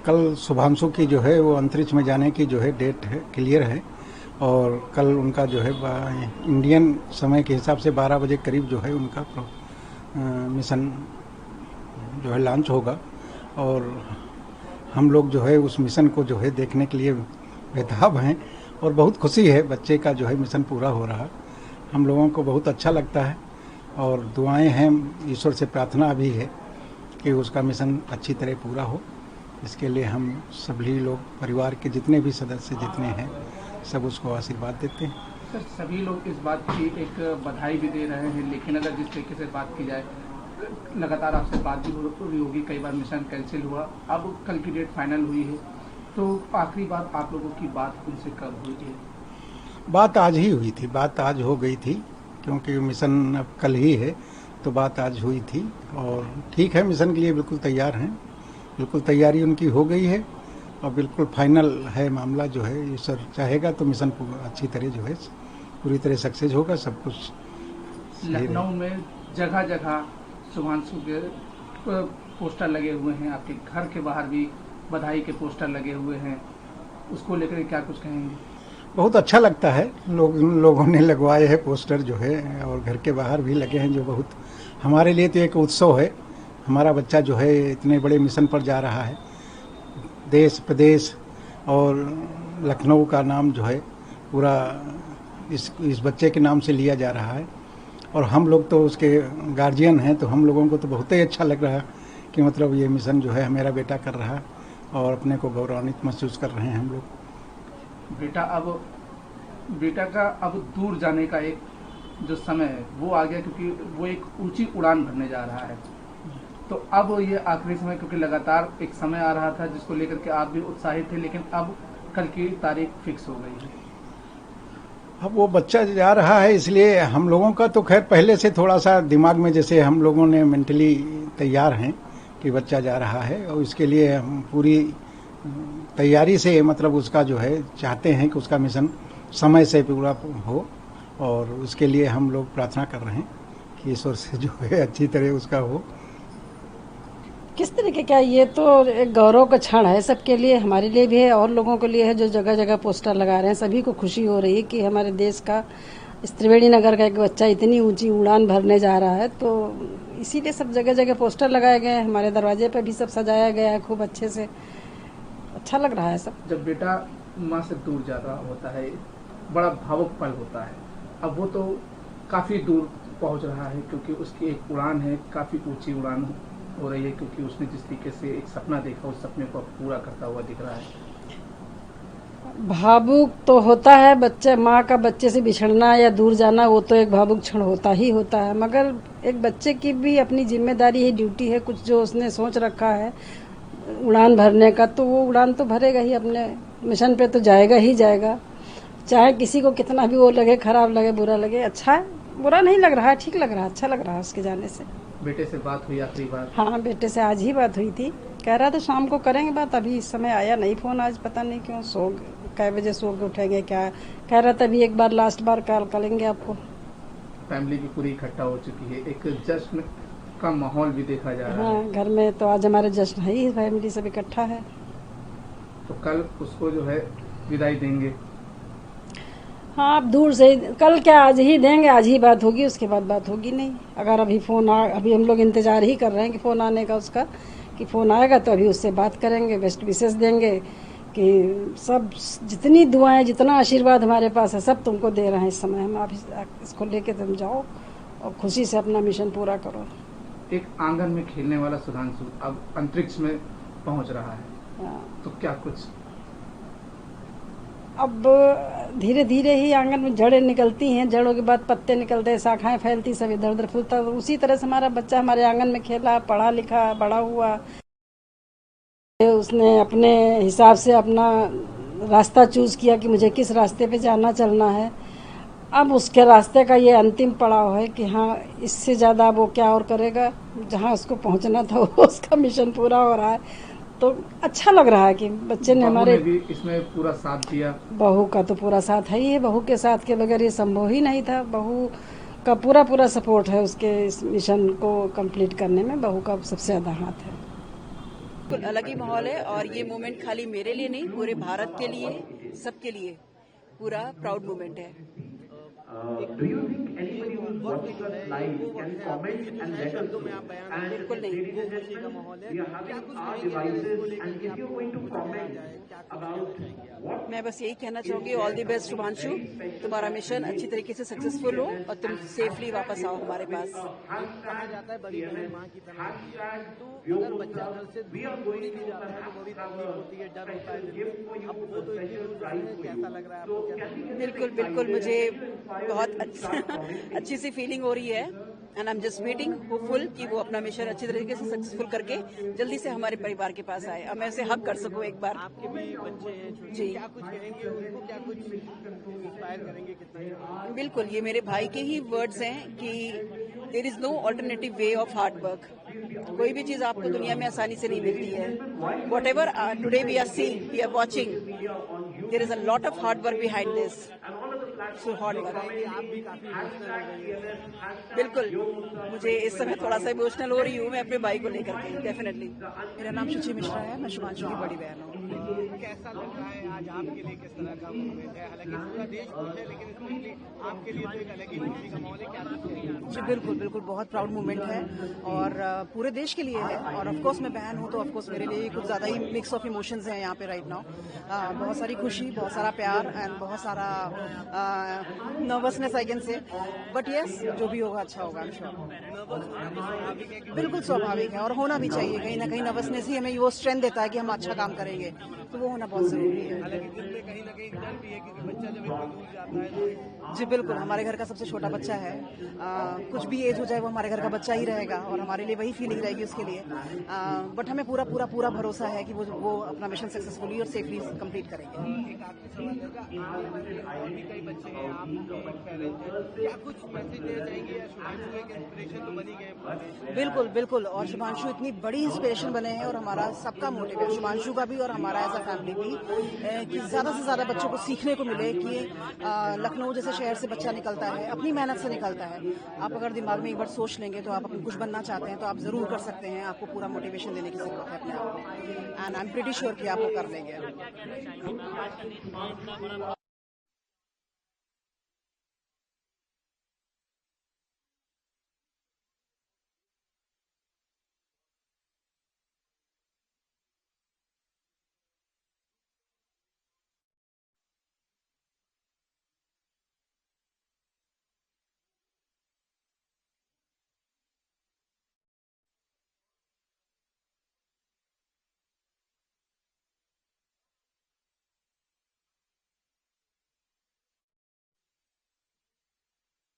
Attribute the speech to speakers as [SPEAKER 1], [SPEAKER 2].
[SPEAKER 1] कल शुभांशु की जो है वो अंतरिक्ष में जाने की जो है डेट है क्लियर है। और कल उनका जो है इंडियन समय के हिसाब से 12 बजे करीब जो है उनका मिशन जो है लॉन्च होगा। और हम लोग जो है उस मिशन को जो है देखने के लिए बेताब हैं और बहुत खुशी है बच्चे का जो है मिशन पूरा हो रहा। हम लोगों को बहुत अच्छा लगता है और दुआएं हैं, ईश्वर से प्रार्थना भी है कि उसका मिशन अच्छी तरह पूरा हो। इसके लिए हम सभी लोग परिवार के जितने भी सदस्य जितने हैं सब उसको आशीर्वाद देते हैं।
[SPEAKER 2] सर, सभी लोग इस बात की एक बधाई भी दे रहे हैं, लेकिन अगर जिस तरीके से बात की जाए, लगातार आपसे बात भी हुई होगी, कई बार मिशन कैंसिल हुआ, अब कल की डेट फाइनल हुई है, तो आखिरी बात आप लोगों की बात उनसे कब हुई है?
[SPEAKER 1] बात आज ही हुई थी, बात आज हो गई थी, क्योंकि मिशन अब कल ही है तो बात आज हुई थी। और ठीक है, मिशन के लिए बिल्कुल तैयार हैं, बिल्कुल तैयारी उनकी हो गई है और बिल्कुल फाइनल है मामला। जो है ईश्वर चाहेगा तो मिशन अच्छी तरह जो है पूरी तरह सक्सेस होगा। सब कुछ
[SPEAKER 2] लखनऊ में जगह जगह शुभांशु के पोस्टर लगे हुए हैं, आपके घर के बाहर भी बधाई के पोस्टर लगे हुए हैं, उसको लेकर क्या कुछ कहेंगे?
[SPEAKER 1] बहुत अच्छा लगता है, लोगों ने लगवाए हैं पोस्टर जो है और घर के बाहर भी लगे हैं, जो बहुत हमारे लिए तो एक उत्सव है। हमारा बच्चा जो है इतने बड़े मिशन पर जा रहा है, देश प्रदेश और लखनऊ का नाम जो है पूरा इस बच्चे के नाम से लिया जा रहा है। और हम लोग तो उसके गार्जियन हैं, तो हम लोगों को तो बहुत ही अच्छा लग रहा है कि मतलब ये मिशन जो है मेरा बेटा कर रहा है और अपने को गौरवान्वित महसूस कर रहे हैं हम लोग।
[SPEAKER 2] बेटा का अब दूर जाने का एक जो समय है वो आ गया, क्योंकि वो एक ऊंची उड़ान भरने जा रहा है। तो अब ये आखिरी समय, क्योंकि लगातार एक समय आ रहा था जिसको लेकर के आप भी उत्साहित थे, लेकिन अब कल की तारीख फिक्स हो गई है।
[SPEAKER 1] अब वो बच्चा जा रहा है, इसलिए हम लोगों का तो खैर पहले से थोड़ा सा दिमाग में जैसे हम लोगों ने मेंटली तैयार हैं कि बच्चा जा रहा है, और इसके लिए हम पूरी तैयारी से मतलब उसका जो है चाहते हैं कि उसका मिशन समय से पूरा हो। और उसके लिए हम लोग प्रार्थना कर रहे हैं कि ईश्वर से जो है अच्छी तरह उसका हो।
[SPEAKER 3] किस तरीके का, ये तो एक गौरव का क्षण है सबके लिए, हमारे लिए भी है और लोगों के लिए है जो जगह जगह पोस्टर लगा रहे हैं। सभी को खुशी हो रही है कि हमारे देश का इस त्रिवेणी नगर का एक बच्चा इतनी ऊंची उड़ान भरने जा रहा है, तो इसीलिए सब जगह जगह पोस्टर लगाए गए हैं। हमारे दरवाजे पर भी सब सजाया गया है खूब अच्छे से, अच्छा लग रहा है सब।
[SPEAKER 2] जब बेटा माँ से दूर जा रहा होता है, बड़ा भावुक पल होता है। अब वो तो काफी दूर पहुंच रहा है, क्योंकि उसकी एक उड़ान है, काफी ऊंची उड़ान हो रही है, क्योंकि उसने जिस तरीके से एक सपना देखा उस सपने को पूरा करता हुआ दिख रहा है।
[SPEAKER 3] भावुक तो होता है, बच्चे माँ का बच्चे से बिछड़ना या दूर जाना वो तो एक भावुक क्षण होता ही होता है, मगर एक बच्चे की भी अपनी जिम्मेदारी है, ड्यूटी है, कुछ जो उसने सोच रखा है उड़ान भरने का, तो वो उड़ान तो भरेगा ही, अपने मिशन पे तो जाएगा ही जाएगा। चाहे किसी को कितना भी वो लगे, खराब लगे, बुरा लगे, अच्छा है, बुरा नहीं लग रहा है, ठीक लग रहा है, अच्छा लग रहा है उसके जाने से।
[SPEAKER 2] बेटे से बात हुई आखिरी बार?
[SPEAKER 3] हाँ, बेटे से आज ही बात हुई थी, कह रहा था शाम को करेंगे बात, अभी इस समय आया नहीं फोन आज, पता नहीं क्यों, कै बजे सो के उठेंगे क्या, कह रहा था अभी एक बार लास्ट बार कॉल करेंगे आपको।
[SPEAKER 2] फैमिली भी पूरी इकट्ठा हो चुकी है, एक जश्न का माहौल भी देखा जा रहा है।
[SPEAKER 3] हाँ, घर में तो आज हमारे जश्न है ही, फैमिली सब इकट्ठा है।
[SPEAKER 2] तो कल उसको जो है विदाई देंगे?
[SPEAKER 3] हाँ, अब दूर से कल क्या, आज ही देंगे, आज ही बात होगी, उसके बाद बात होगी नहीं। अगर अभी अभी हम लोग इंतजार ही कर रहे हैं कि फोन आने का उसका, कि फोन आएगा तो अभी उससे बात करेंगे, बेस्ट विशेष देंगे कि सब जितनी दुआएं, जितना आशीर्वाद हमारे पास है सब तुमको दे रहे हैं इस समय, हम आप इसको लेके तुम जाओ और खुशी से अपना मिशन पूरा करो।
[SPEAKER 2] एक आंगन में खेलने वाला सुधांशु अब अंतरिक्ष में पहुंच रहा है, तो क्या कुछ
[SPEAKER 3] अब धीरे धीरे ही आंगन में जड़ें निकलती हैं, जड़ों के बाद पत्ते निकलते हैं, शाखाएं फैलती, सब इधर उधर फूलता, उसी तरह से हमारा बच्चा हमारे आंगन में खेला, पढ़ा लिखा, बड़ा हुआ, उसने अपने हिसाब से अपना रास्ता चूज किया कि मुझे किस रास्ते पे जाना चलना है। अब उसके रास्ते का ये अंतिम पड़ाव है कि हाँ, इससे ज़्यादा वो क्या और करेगा, जहाँ उसको पहुँचना था उसका मिशन पूरा हो रहा है, तो अच्छा लग रहा है कि बच्चे ने हमारे
[SPEAKER 2] भी इसमें पूरा साथ दिया।
[SPEAKER 3] बहू का तो पूरा साथ है ही है, बहू के साथ के बगैर ये संभव ही नहीं था। बहू का पूरा सपोर्ट है उसके इस मिशन को कंप्लीट करने में, बहू का सबसे ज़्यादा हाथ है।
[SPEAKER 4] बिल्कुल अलग ही माहौल है और ये मोमेंट खाली मेरे लिए नहीं, पूरे भारत के लिए, सबके लिए पूरा प्राउड मोमेंट है।
[SPEAKER 5] Do you think anybody who's watching us live can comment and let us know? And
[SPEAKER 4] बिल्कुल नहीं।
[SPEAKER 5] ladies and gentlemen, we are having our devices, and if you're going to comment about what
[SPEAKER 4] मैं बस यही कहना चाहूंगी, all the best Shubhanshu, तुम्हारा mission अच्छी तरीके से सक्सेसफुल हो और तुम सेफली वापस आओ हमारे पास।
[SPEAKER 6] कहा जाता है बड़ी बहन माँ की तरह होती है, तो अगर बच्चा घर से दूर भी जाता है तो वो भी तकलीफ होती है, डर होता है। अब वो तो इतनी दूर जा रहे हैं, कैसा लग रहा है आपको? क्या
[SPEAKER 4] बिल्कुल बिल्कुल, मुझे बहुत अच्छी सी फीलिंग हो रही है and I am just waiting hopeful कि वो अपना मिशन अच्छी तरीके से सक्सेसफुल करके जल्दी से हमारे परिवार के पास आए और मैं उसे हग कर सकूं एक बार।
[SPEAKER 6] आपके भी बच्चे हैं छोटे,
[SPEAKER 4] जी।
[SPEAKER 6] क्या कुछ कहेंगे उनको, क्या कुछ इंस्पायर करेंगे कितना?
[SPEAKER 4] बिल्कुल, ये मेरे भाई के ही वर्ड्स हैं कि there is no alternative way of hard work. कोई भी चीज आपको दुनिया में आसानी से नहीं मिलती है। Whatever today we are seeing, we are watching, there is a lot of hard work behind this. So hard work.
[SPEAKER 6] आप भी काफी इमोशनल हो गई है।
[SPEAKER 4] बिल्कुल, मुझे इस समय थोड़ा सा इमोशनल हो रही हूँ मैं अपने भाई को लेकर के, डेफिनेटली। मेरा नाम शुचि मिश्रा है, मैं शुभांशु की बड़ी बहन हूँ।
[SPEAKER 6] कैसा लग रहा है आज आपके लिए, किस तरह का मोमेंट है? हालांकि पूरा देश खुश है, लेकिन स्पेशली आपके लिए तो एक अलग ही खुशी का माहौल है। क्या कुछ कहेंगे?
[SPEAKER 4] जी बिल्कुल बिल्कुल, बहुत प्राउड मोमेंट है और पूरे देश के लिए है और ऑफ कोर्स मैं बहन हूँ तो ऑफ कोर्स मेरे लिए कुछ ज्यादा ही मिक्स ऑफ इमोशंस हैं यहाँ पे राइट नाउ। बहुत सारी खुशी, बहुत सारा प्यार एंड बहुत सारा nervousness I can say, but yes जो भी होगा अच्छा होगा, आई एम श्योर। बिल्कुल स्वाभाविक है और होना भी चाहिए। कहीं ना कहीं नर्वसनेस ही हमें वो स्ट्रेंथ देता है कि हम अच्छा काम करेंगे, तो वो होना बहुत जरूरी है।
[SPEAKER 6] हालांकि दिल में कहीं ना कहीं डर भी है, क्योंकि बच्चा जब इतना दूर जाता है तो
[SPEAKER 4] जी बिल्कुल, हमारे घर का सबसे छोटा बच्चा है। कुछ भी एज हो जाए वो हमारे घर का बच्चा ही रहेगा और हमारे लिए वही फीलिंग रहेगी उसके लिए। बट हमें पूरा पूरा पूरा भरोसा है कि वो अपना मिशन सक्सेसफुली और सेफली कंप्लीट करेंगे।
[SPEAKER 6] एक आपसे सवाल है कि आप और भी कई बच्चे हैं, आप पेरेंट हैं, क्या कुछ मैसेज देना चाहेंगे? या शुभांशु एक इंस्पिरेशन तो बनी गए?
[SPEAKER 4] बिल्कुल बिल्कुल, और शुभांशु इतनी बड़ी इंस्पिरेशन बने हैं और हमारा सबका मोटिव है, शुभांशु का भी और हमारा एज अ फैमिली भी, कि ज्यादा से ज्यादा बच्चों को सीखने को मिले कि लखनऊ जैसे शहर से बच्चा निकलता है, अपनी मेहनत से निकलता है। आप अगर दिमाग में एक बार सोच लेंगे तो आप कुछ बनना चाहते हैं तो आप जरूर कर सकते हैं। आपको पूरा मोटिवेशन देने की जरूरत है अपने आप को, and I am pretty sure कि आप वो कर लेंगे।